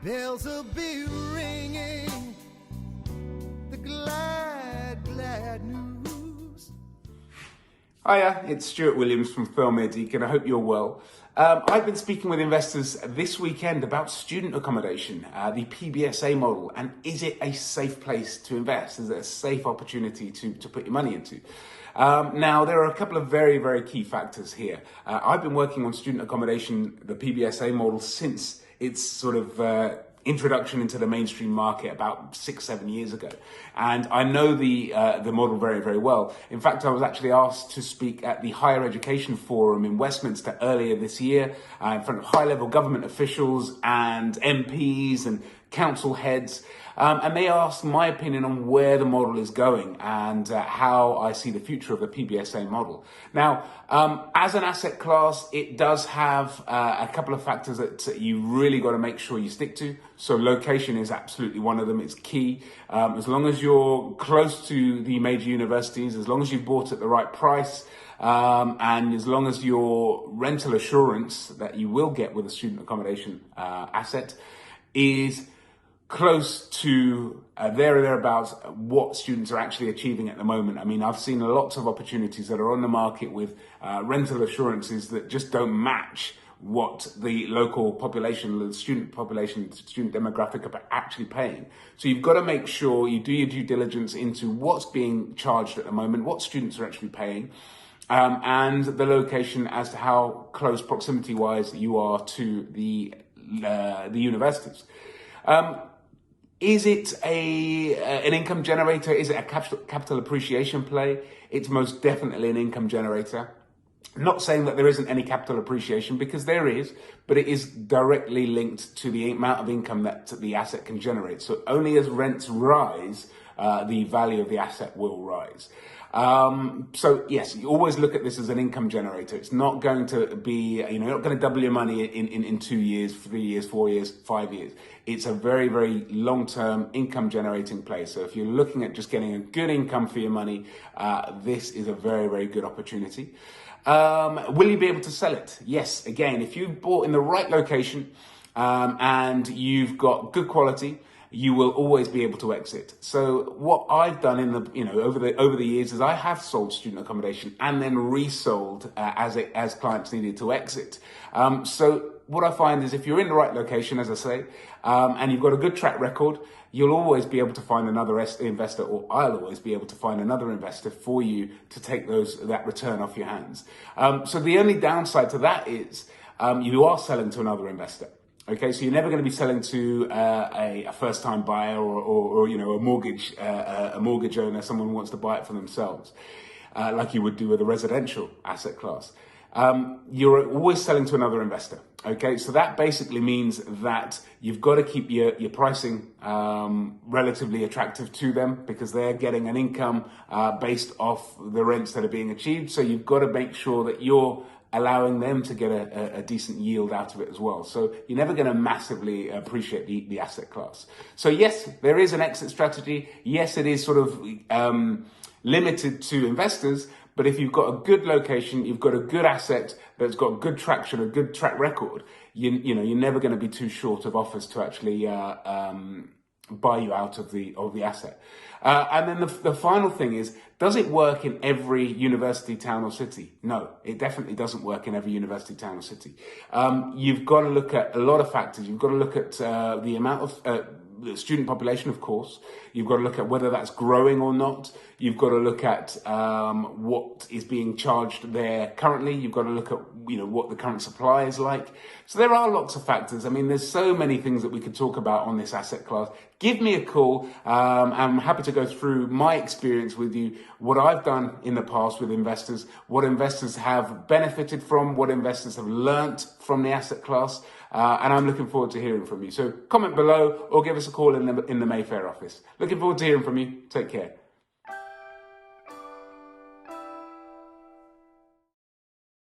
Bells will be ringing, the glad, glad news. Hiya, it's Stuart Williams from Thirlmere Deacon. I hope you're well. I've been speaking with investors this weekend about student accommodation, the PBSA model, and is it a safe place to invest? Is it a safe opportunity to put your money into? Now, there are a couple of very, very key factors here. I've been working on student accommodation, the PBSA model, since its sort of introduction into the mainstream market about 6-7 years ago, and I know the model very, very well. In fact, I was actually asked to speak at the Higher Education Forum in Westminster earlier this year in front of high-level government officials and MPs and council heads, and they asked my opinion on where the model is going and how I see the future of the PBSA model. Now, as an asset class, it does have a couple of factors that you really got to make sure you stick to. So location is absolutely one of them. It's key. As long as you're close to the major universities, as long as you've bought at the right price, and as long as your rental assurance that you will get with a student accommodation asset is close to there or thereabouts what students are actually achieving at the moment. I mean, I've seen lots of opportunities that are on the market with rental assurances that just don't match what the local population, the student population, student demographic are actually paying. So you've got to make sure you do your due diligence into what's being charged at the moment, what students are actually paying, and the location as to how close proximity-wise you are to the universities. Is it an income generator? Is it a capital appreciation play? It's most definitely an income generator. Not saying that there isn't any capital appreciation, because there is, but it is directly linked to the amount of income that the asset can generate. So only as rents rise, the value of the asset will rise. So yes, you always look at this as an income generator. It's not going to be, you're not going to double your money in 2 years, 3 years, 4 years, 5 years. It's a very, very long-term income generating play. So if you're looking at just getting a good income for your money, this is a very, very good opportunity. Will you be able to sell it? Yes. Again, if you've bought in the right location, and you've got good quality, you will always be able to exit. So what I've done in the, over the years is I have sold student accommodation and then resold as clients needed to exit. So what I find is if you're in the right location, as I say, and you've got a good track record, you'll always be able to find another investor, or I'll always be able to find another investor for you to take that return off your hands. So the only downside to that is you are selling to another investor. Okay, so you're never going to be selling to a first-time buyer or a mortgage owner, someone who wants to buy it for themselves, like you would do with a residential asset class. You're always selling to another investor. Okay, so that basically means that you've got to keep your pricing relatively attractive to them, because they're getting an income based off the rents that are being achieved. So you've got to make sure that you're allowing them to get a decent yield out of it as well. So you're never going to massively appreciate the asset class. So yes, there is an exit strategy. Yes, it is sort of limited to investors, but if you've got a good location, you've got a good asset that's got good traction, a good track record, you're never going to be too short of offers to actually buy you out of the asset. And then the final thing is, does it work in every university, town or city? No, it definitely doesn't work in every university, town or city. You've got to look at a lot of factors. You've got to look at the amount of the student population, of course. You've got to look at whether that's growing or not. You've got to look at what is being charged there currently. You've got to look at what the current supply is like. So there are lots of factors. I mean, there's so many things that we could talk about on this asset class. Give me a call. I'm happy to go through my experience with you, what I've done in the past with investors, what investors have benefited from, what investors have learnt from the asset class, and I'm looking forward to hearing from you. So comment below or give us a call in the Mayfair office. Looking forward to hearing from you. Take care.